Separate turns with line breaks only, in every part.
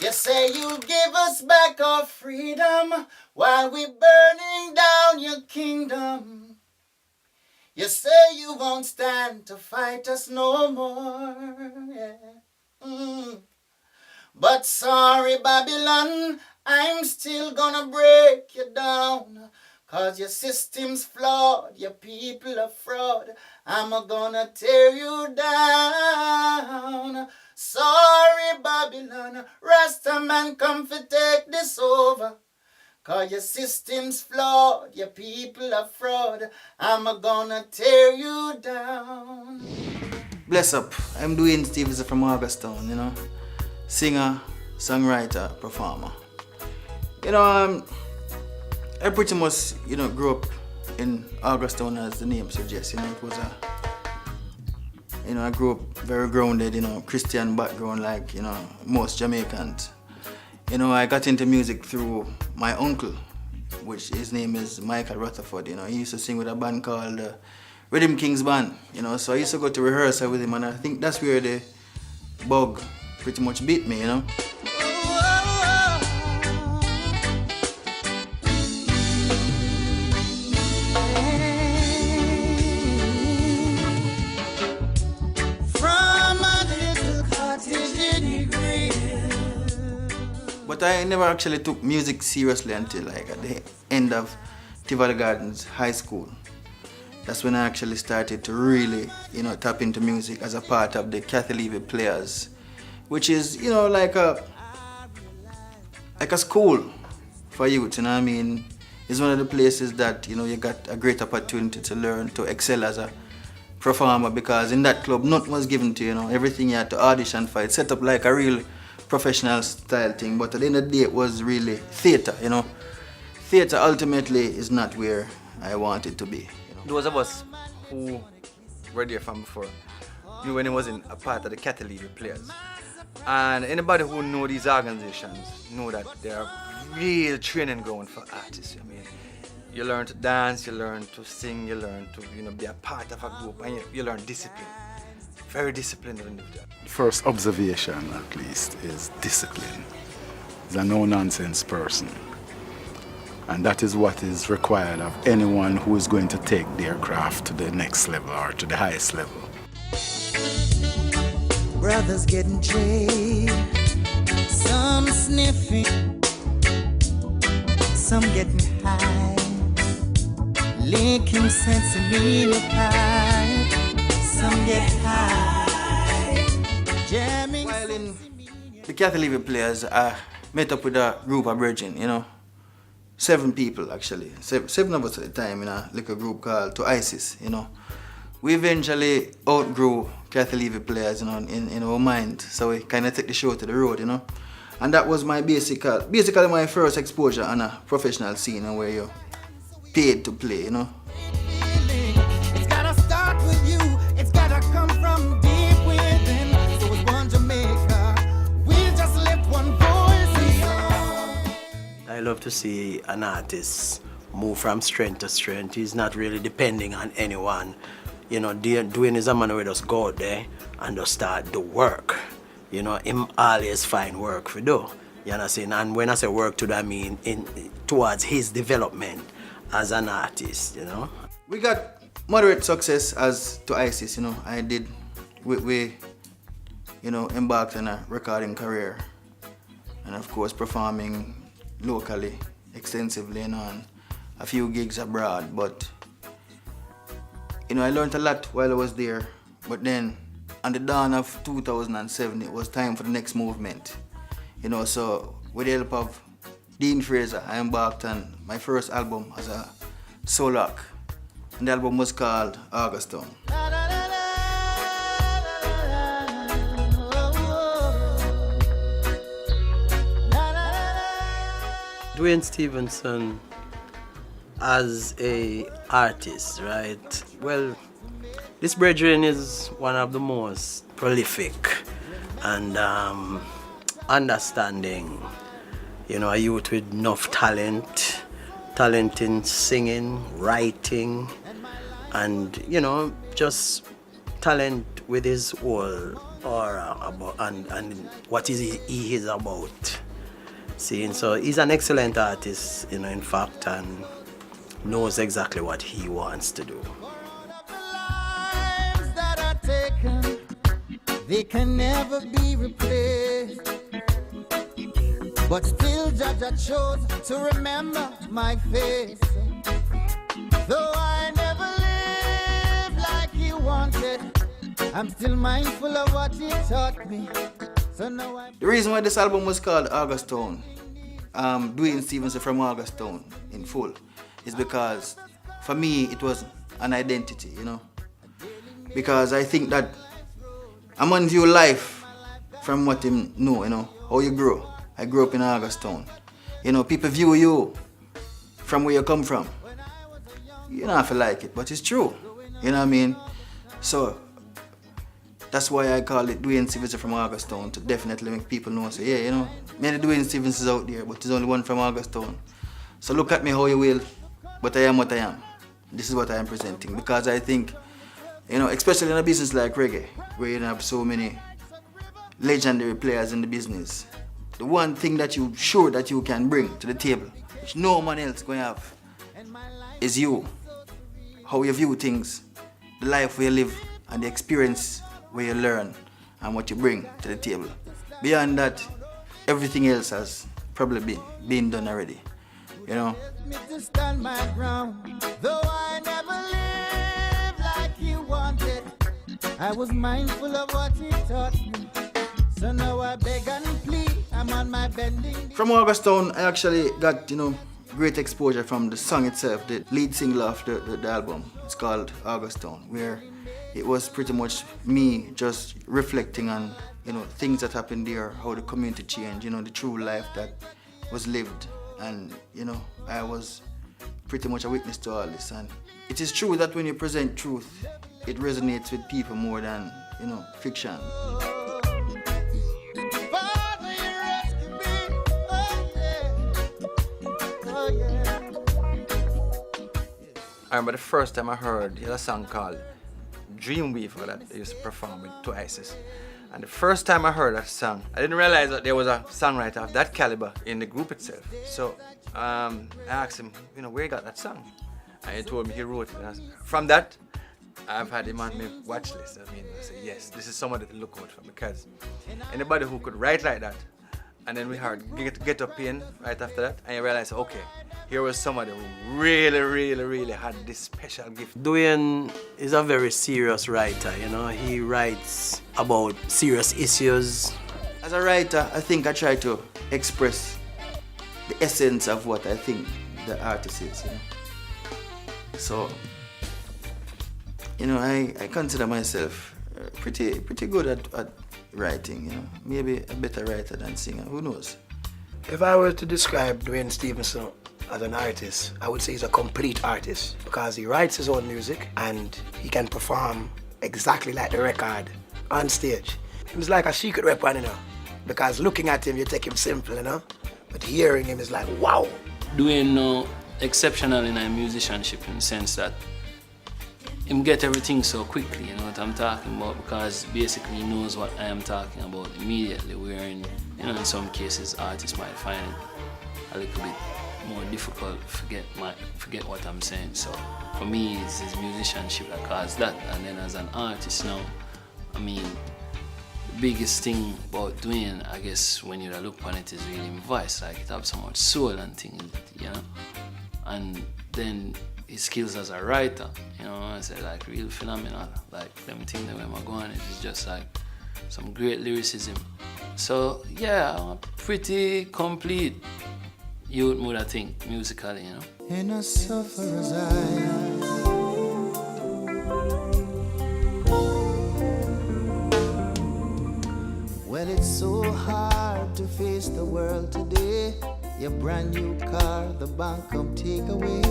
You say you give us back our freedom while we burning down your kingdom. You say you won't stand to fight us no more. Yeah. But sorry, Babylon, I'm still gonna break you down. Cause your system's flawed, your people are fraud. I'm gonna tear you down. Sorry, Babylon, Rasta man come for take this over. Cause your system's flawed, your people are fraud. I'm gonna tear you down. Bless up, I'm Duane Stephenson from Augustown, singer, songwriter, performer. I pretty much, grew up in Augustown, as the name suggests. It was I grew up very grounded, Christian background like, most Jamaicans. I got into music through my uncle, which his name is Michael Rutherford. He used to sing with a band called Rhythm Kings Band. So I used to go to rehearsal with him, and I think that's where the bug pretty much beat me, But I never actually took music seriously until like at the end of Tivoli Gardens High School. That's when I actually started to really, tap into music as a part of the Catholic Players, which is, like a school for youth, It's one of the places that, you got a great opportunity to learn, to excel as a performer, because in that club, nothing was given to you, everything you had to audition for. It's set up like a real professional style thing, but at the end of the day, it was really theater, Theater ultimately is not where I want it to be.
Those of us who were there from before knew when he wasn't a part of the Catholic Players. And anybody who know these organizations know that they're real training ground for artists. You learn to dance, you learn to sing, you learn to be a part of a group, and you learn discipline. Very disciplined individual.
First observation, at least, is discipline. He's a no-nonsense person. And that is what is required of anyone who is going to take their craft to the next level or to the highest level.
Brothers getting trade, some sniffing, some getting high, licking sense of meal pie, some get high, jamming. While in the Catholic Players, I met up with a group of brethren, 7 people actually, 7 of us at the time in a little group called To ISIS, We eventually outgrew Catholic Players, in our mind, so we kind of took the show to the road, And that was my basically my first exposure on a professional scene where you're paid to play, It's gotta start with you, it's gotta come from deep within. So it's one Jamaica, we just lift one voice.
I love to see an artist move from strength to strength. He's not really depending on anyone. Duane is a man who just go out there and just start the work. Him always find work to do. You understand? And when I say work to do, I mean towards his development as an artist,
We got moderate success as To ISIS, we embarked on a recording career. And of course performing locally extensively and a few gigs abroad, but I learned a lot while I was there. But then on the dawn of 2007 it was time for the next movement, so with the help of Dean Fraser I embarked on my first album as a solo act, and the album was called Augustown.
Duane Stephenson as a artist, right? Well, this brethren is one of the most prolific and understanding, a youth with enough talent in singing, writing, and, just talent with his whole or about and what is he is about. See, so he's an excellent artist, you know, in fact, and knows exactly what he wants to do.
Lives that are taken, they can never be replaced. But still, Judge, I chose to remember my face. Though I never lived like he wanted, I'm still mindful of what he taught me. So now I...
The reason why this album was called Augustown, Duane Stephenson from Augustown in full, is because for me it was an identity, you know. Because I think that a man view life from what him know, you know, how you grow. I grew up in Augustown. You know, people view you from where you come from. You don't have to like it, but it's true. You know what I mean? So that's why I call it Duane Stephenson from Augustown, to definitely make people know. So yeah, you know, many Duane Stephensons out there, but there's only one from Augustown. So look at me how you will, but I am what I am. This is what I am presenting, because I think, you know, especially in a business like reggae, where you have so many legendary players in the business, the one thing that you sure that you can bring to the table, which no one else going to have, is you. How you view things, the life where you live, and the experience where you learn, and what you bring to the table. Beyond that, everything else has probably been done already, you know.
To stand my ground, though I never lived like he wanted, I was mindful of what he taught me. So now I beg and plead, I'm on my bending.
From Augustown, I actually got, you know, great exposure from the song itself, the lead single of the album. It's called Augustown, where it was pretty much me just reflecting on, you know, things that happened there, how the community changed, you know, the true life that was lived. And, you know, I was pretty much a witness to all this. And it is true that when you present truth, it resonates with people more than, you know, fiction. I remember the first time I heard a song called Dreamweaver that they used to perform with Twice. And the first time I heard that song, I didn't realize that there was a songwriter of that caliber in the group itself. So I asked him, you know, where he got that song? And he told me he wrote it. And from that, I've had him on my watch list. I mean, I said, yes, this is somebody to look out for, because anybody who could write like that, and then we heard Get Up In right after that, and you realize, okay, here was somebody who really had this special gift.
Duane is a very serious writer, you know. He writes about serious issues.
As a writer, I think I try to express the essence of what I think the artist is, you know. So, you know, I consider myself pretty good at writing, you know. Maybe a better writer than singer, who knows?
If I were to describe Duane Stephenson as an artist, I would say he's a complete artist, because he writes his own music and he can perform exactly like the record on stage. He was like a secret weapon, you know, because looking at him, you take him simple, you know, but hearing him is like, wow.
Duane exceptional in our musicianship, in the sense that him get everything so quickly, you know what I'm talking about, because basically he knows what I am talking about immediately, wherein, you know, in some cases artists might find it a little bit more difficult to forget what I'm saying. So for me, it's his musicianship that caused that. And then as an artist now, I mean, the biggest thing about Duane, I guess, when you look on it, is really his voice. Like, it has so much soul and things, you know. And then his skills as a writer, you know, I say, like, real phenomenal. Like, them things that when I go on it is just like some great lyricism. So yeah, I'm a pretty complete youth mood, I think, musically, you know.
In a sufferer's eyes, well, it's so hard to face the world today. Your brand new car, the bank come take away.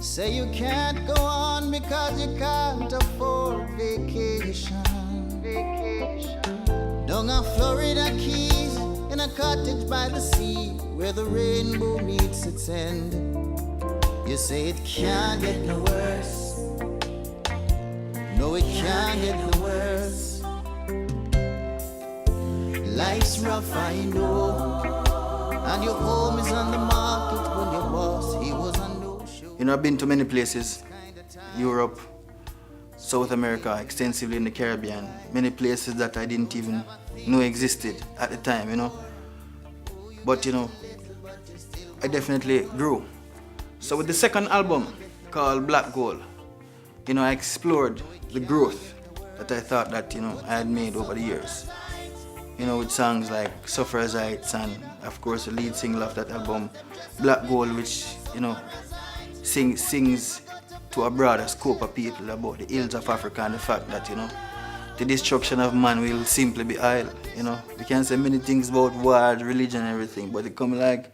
Say you can't go on because you can't afford vacation. Down on Florida Keys, in a cottage by the sea, where the rainbow meets its end. You say it can't get no worse. No, it can't get no worse. Life's rough, I know. And your home is on the market when your boss, he was on no show.
You know, I've been to many places, Europe, South America, extensively in the Caribbean, many places that I didn't even know existed at the time, you know. But, you know, I definitely grew. So with the second album called Black Gold, you know, I explored the growth that I thought that, you know, I had made over the years. You know, with songs like Sufferer's Heights and, of course, the lead single of that album, Black Gold, which, you know, sings to a broader scope of people about the ills of Africa and the fact that, you know, the destruction of man will simply be idle, you know. We can say many things about war, religion and everything, but it come like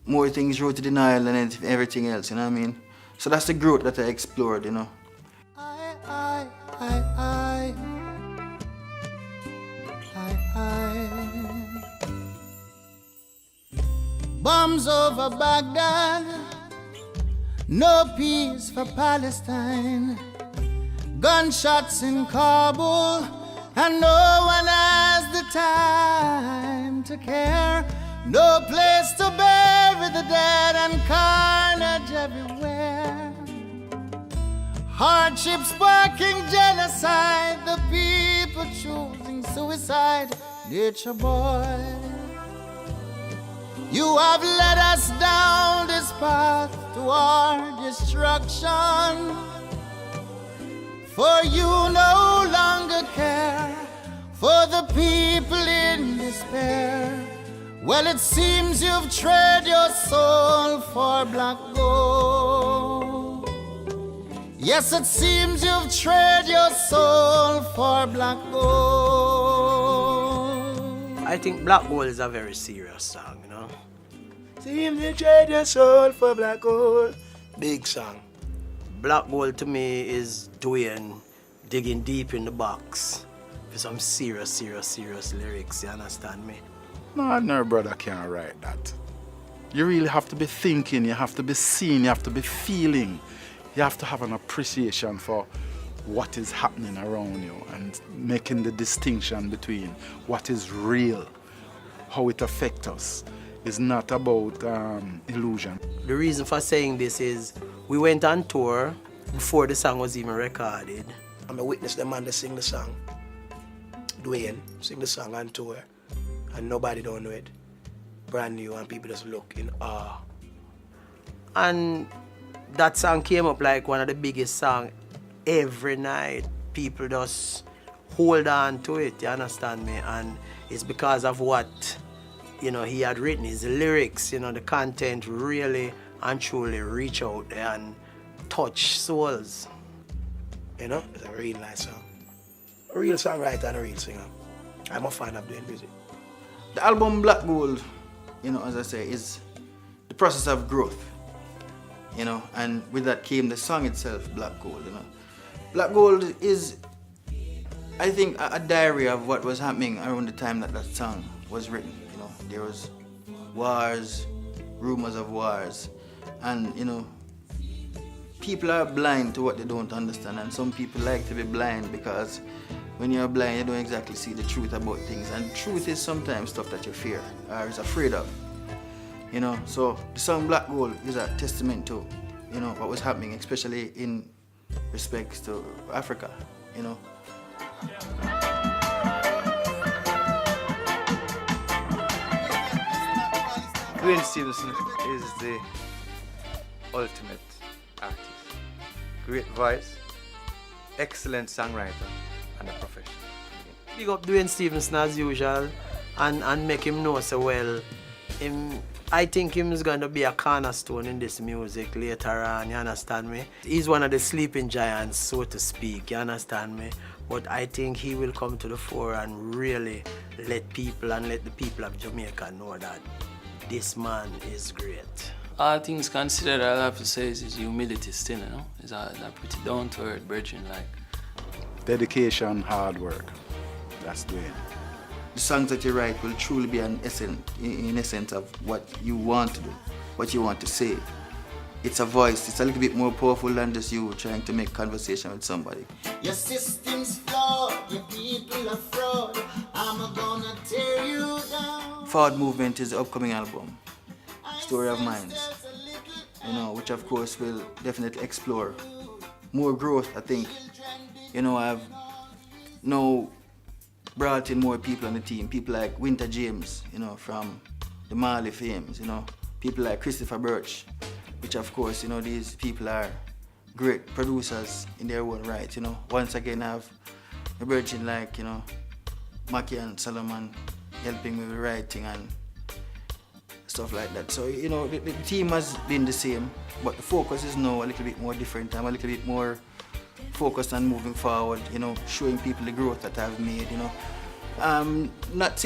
more things rooted in oil than everything else, you know what I mean? So that's the growth that I explored, you know.
Bombs over Baghdad, no peace for Palestine. Gunshots in Kabul, and no one has the time to care. No place to bury the dead and carnage everywhere. Hardship sparking genocide, the people choosing suicide. Nature boy, you have led us down this path to our destruction. For you no longer care for the people in despair. Well, it seems you've traded your soul for black gold. Yes, it seems you've traded your soul for black gold.
I think Black Gold is a very serious song, you know.
Seems you trade your soul for black gold. Big song.
Black Gold to me is Duane digging deep in the box for some serious lyrics, you understand me?
No ordinary brother can't write that. You really have to be thinking, you have to be seeing, you have to be feeling. You have to have an appreciation for what is happening around you and making the distinction between what is real, how it affects us. It's not about illusion.
The reason for saying this is we went on tour before the song was even recorded.
I'm a witness the man that sing the song. Duane sing the song on tour, and nobody don't know it. Brand new, and people just look in awe.
And that song came up like one of the biggest songs every night. People just hold on to it, you understand me? And it's because of what, you know, he had written, his lyrics, you know, the content really and truly reach out there and touch souls.
You know, it's a real nice song. A real songwriter and a real singer. I'm a fan of doing music.
The album Black Gold, you know, as I say, is the process of growth, you know, and with that came the song itself, Black Gold, you know. Black Gold is, I think, a diary of what was happening around the time that that song was written, you know. There was wars, rumors of wars, and, you know, people are blind to what they don't understand, and some people like to be blind because when you're blind, you don't exactly see the truth about things, and truth is sometimes stuff that you fear or is afraid of, you know. So the song Black Gold is a testament to, you know, what was happening, especially in respects to Africa, you know. Duane Stephenson is the ultimate artist. Great voice, excellent songwriter, and a professional.
Big up Duane Stephenson as usual and make him know so well. I think him is going to be a cornerstone in this music later on, you understand me? He's one of the sleeping giants, so to speak, you understand me? But I think he will come to the fore and really let people and let the people of Jamaica know that this man is great.
All things considered, I'll have to say is his humility still, you know? He's a pretty down-to-earth brethren, like.
Dedication, hard work. That's Duane.
The songs that you write will truly be in essence of what you want to do, what you want to say. It's a voice. It's a little bit more powerful than just you trying to make conversation with somebody.
Your system's flawed, your people are fraud. I'm gonna tear you down.
Forward Movement is the upcoming album, Story of Minds, you know, which of course will definitely explore more growth, I think. You know, I've now brought in more people on the team, people like Winter James, you know, from the Marley fames, you know, people like Christopher Birch, which of course, you know, these people are great producers in their own right, you know. Once again, I have a virgin like, you know, Mackie and Solomon helping me with writing and stuff like that. So, you know, the team has been the same, but the focus is now a little bit more different. I'm a little bit more focused on moving forward, you know, showing people the growth that I've made, you know. I'm not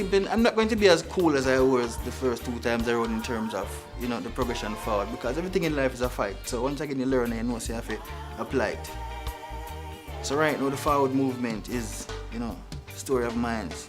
going to be as cool as I was the first 2 times around in terms of, you know, the progression forward, because everything in life is a fight. So once again, you learn and you know, so you have to apply it. So right now, the Forward Movement is, you know, Story of Minds.